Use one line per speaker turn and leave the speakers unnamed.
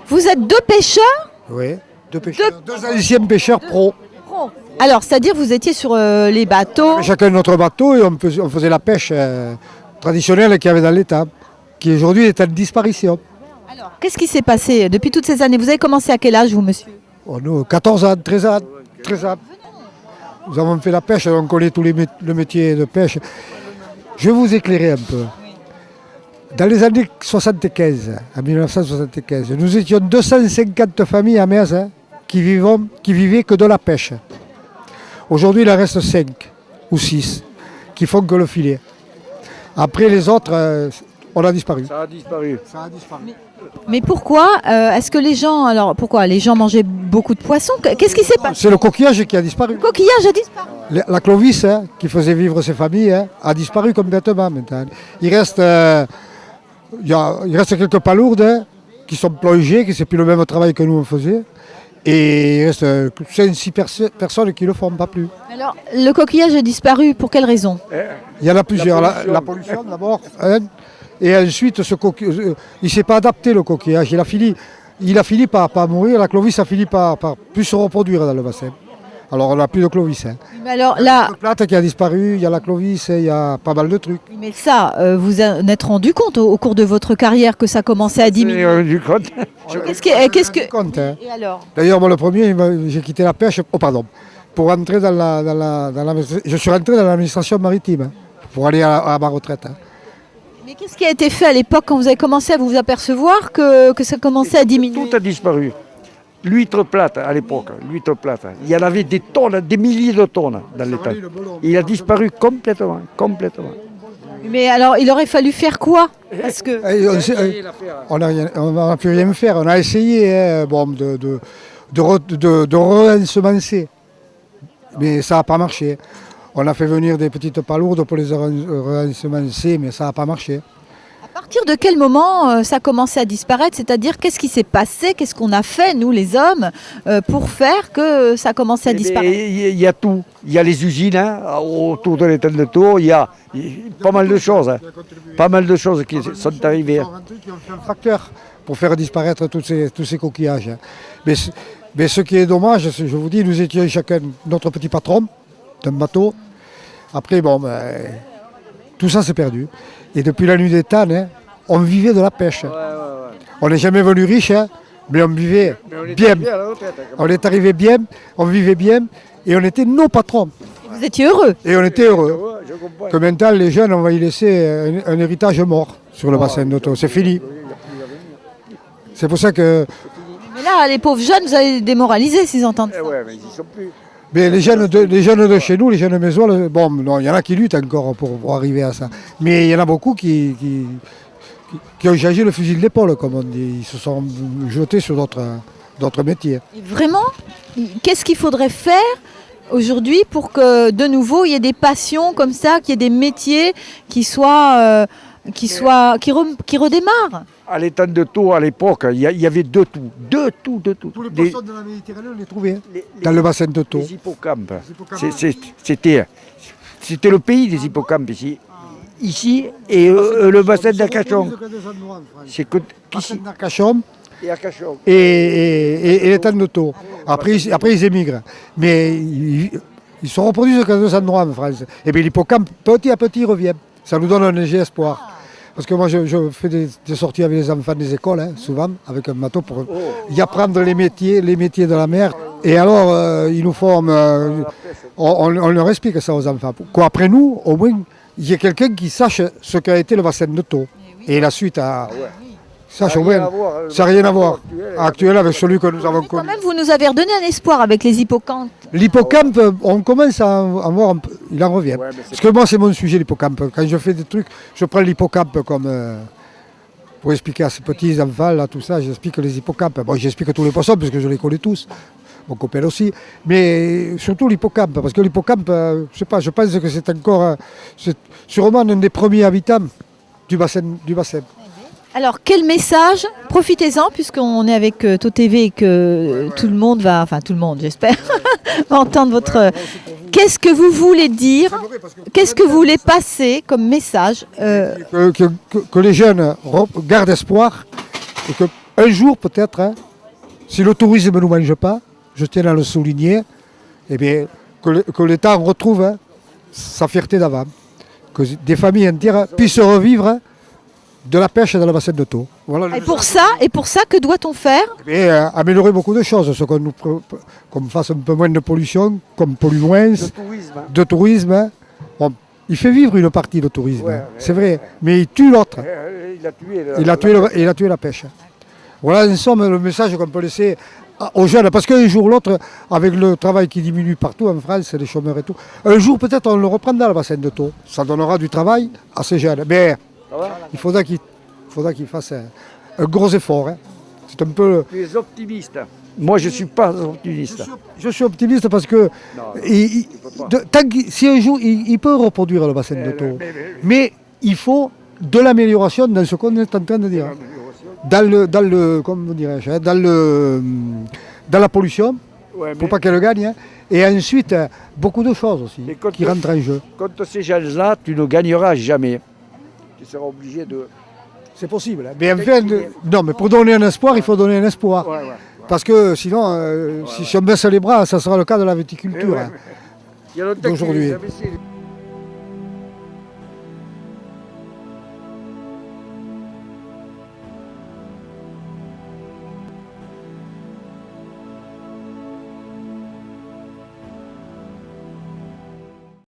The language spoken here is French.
Vous êtes deux pêcheurs?
Oui, deux anciens pêcheurs pro.
Alors, c'est-à-dire vous étiez sur les bateaux.
Chacun notre bateau et on faisait la pêche traditionnelle qu'il y avait dans l'étang, qui aujourd'hui est en disparition.
Alors, qu'est-ce qui s'est passé depuis toutes ces années? Vous avez commencé à quel âge, vous, monsieur?
Oh, nous, 14 ans, 13 ans, 13 ans. Nous avons fait la pêche, on connaît tous le métier de pêche. Je vais vous éclairer un peu. Dans les années 75, en 1975, nous étions 250 familles à Metz qui vivaient que de la pêche. Aujourd'hui, il en reste 5 ou 6 qui font que le filet. Après les autres, on a disparu.
Ça a disparu.
Mais pourquoi est-ce que pourquoi les gens mangeaient beaucoup de poissons? Qu'est-ce qui s'est passé?
C'est le coquillage qui a disparu.
Le coquillage a disparu.
La clovis, qui faisait vivre ses familles, a disparu complètement maintenant. Il reste quelques palourdes qui sont plongées, qui c'est plus le même travail que nous on faisait. Et il reste 5-6 personnes qui ne le font, pas plus.
Alors, le coquillage a disparu pour quelle raison?
Il y en a plusieurs. La pollution d'abord. Et ensuite, il ne s'est pas adapté le coquillage. Il a fini par mourir. La clovis a fini par plus se reproduire dans le bassin. Alors on n'a plus de clovis.
Mais alors
Il y a
là,
le plate qui a disparu, il y a la clovis, il y a pas mal de trucs.
mais ça, vous en êtes rendu compte au cours de votre carrière que ça commençait à diminuer?
Du compte.
Qu'est-ce que...
Compte, hein.
Et alors?
D'ailleurs, moi le premier, j'ai quitté la pêche, pour rentrer je suis rentré dans l'administration maritime, pour aller à ma retraite.
Mais qu'est-ce qui a été fait à l'époque quand vous avez commencé à vous apercevoir que ça commençait à diminuer?
Tout a disparu. L'huître plate à l'époque, l'huître plate. Il y en avait des tonnes, des milliers de tonnes dans l'étang. Il a disparu complètement.
Mais alors, il aurait fallu faire quoi? Parce que...
On n'a pu rien faire. On a essayé de re-ensemencer, mais ça n'a pas marché. On a fait venir des petites palourdes pour les re-ensemencer, mais ça n'a pas marché.
À partir de quel moment ça a commencé à disparaître? C'est-à-dire, qu'est-ce qui s'est passé? Qu'est-ce qu'on a fait, nous, les hommes, pour faire que ça a commencé à disparaître?
Il y a tout. Il y a les usines autour de l'étang de Tours. Il y a pas mal de choses. Pas mal de choses qui sont arrivées.
Qui ont fait un facteur pour faire disparaître tous ces coquillages. Mais ce qui est dommage, je vous dis, nous étions chacun notre petit patron d'un bateau. Après, tout ça s'est perdu. Et depuis la nuit des temps, on vivait de la pêche. On n'est jamais venu riche, mais on vivait bien. On est arrivé bien, on vivait bien, et on était nos patrons.
Vous étiez heureux?
Et on était heureux. Que maintenant, les jeunes, on va y laisser un héritage mort sur le bassin d'Auto. C'est fini. C'est pour ça que...
Mais là, les pauvres jeunes, vous allez les démoraliser s'ils entendent ça.
Mais ils sont plus.
Mais les jeunes de chez nous, les jeunes maisons, il y en a qui luttent encore pour arriver à ça. Mais il y en a beaucoup qui ont changé le fusil de l'épaule, comme on dit. Ils se sont jetés sur d'autres métiers.
Et vraiment, qu'est-ce qu'il faudrait faire aujourd'hui pour que, de nouveau, il y ait des passions comme ça, qu'il y ait des métiers qui redémarrent?
À l'étang de Tours, à l'époque, il y avait de tout.
Tous les poissons de la Méditerranée, on les trouvait dans le bassin de Tours.
Les hippocampes. C'était le pays des hippocampes ici. Ici et le bassin d'Arcachon. C'est que
Bassin d'Arcachon
et Arcachon.
et l'étang de Tours. Après, ils émigrent. Mais ils se reproduisent que deux endroits en France. Et bien l'hippocampe, petit à petit, revient. Ça nous donne un léger espoir. Parce que moi, je fais des sorties avec les enfants des écoles, souvent, avec un bateau, pour y apprendre les métiers de la mer. Et alors, ils nous forment, on leur explique ça aux enfants. Qu'après nous, au moins, il y ait quelqu'un qui sache ce qu'a été le bassin de Tours. Et la suite à... Sache au moins, ça n'a rien à voir. Actuel avec celui que nous avons
Mais quand
connu.
même, vous nous avez redonné un espoir avec les hippocampes.
L'hippocampe, on commence à en voir un peu, il en revient. Parce que moi, c'est mon sujet, l'hippocampe. Quand je fais des trucs, je prends l'hippocampe comme... pour expliquer à ces petits enfants, là, tout ça, j'explique les hippocampes. Bon, j'explique tous les poissons, parce que je les connais tous. Mon copain aussi. Mais surtout l'hippocampe, parce que l'hippocampe, je sais pas, je pense que c'est encore... c'est sûrement un des premiers habitants du bassin.
Alors, quel message? Profitez-en, puisqu'on est avec TOTV et que tout le monde va, enfin tout le monde, j'espère, va entendre votre... Qu'est-ce que vous voulez dire? Qu'est-ce que vous voulez passer comme message?
Que les jeunes gardent espoir et que un jour peut-être, hein, si le tourisme ne nous mange pas, je tiens à le souligner, eh bien, que l'État retrouve hein, sa fierté d'avant. Que des familles entières puissent revivre hein, de la pêche dans le bassin de Thau. Voilà
Et pour ça, que doit-on faire?
et améliorer beaucoup de choses, qu'on fasse un peu moins de pollution, qu'on pollue moins, de tourisme. Hein. Bon, il fait vivre une partie de tourisme, hein, c'est vrai, mais il tue l'autre. Il a tué la pêche. Voilà en somme le message qu'on peut laisser aux jeunes, parce qu'un jour ou l'autre, avec le travail qui diminue partout en France, les chômeurs et tout, un jour peut-être on le reprendra le bassin de Thau. Ça donnera du travail à ces jeunes. Mais il faudra qu'ils fassent un gros effort. Hein. C'est un peu.
Tu es optimiste. Moi, je ne suis pas optimiste.
Je suis optimiste parce que si un jour il peut reproduire le bassin de Thau, mais il faut de l'amélioration dans ce qu'on est en train de dire. Dans la pollution, pour pas qu'elle gagne, hein. Et ensuite beaucoup de choses aussi qui rentrent en jeu.
Contre ces jeunes-là, tu ne gagneras jamais. Tu seras obligé de.
C'est possible. Mais enfin, non, mais pour donner un espoir, il faut donner un espoir. Parce que sinon, si on baisse les bras, ça sera le cas de la viticulture hein,
Il y a longtemps
d'aujourd'hui.
qu'ils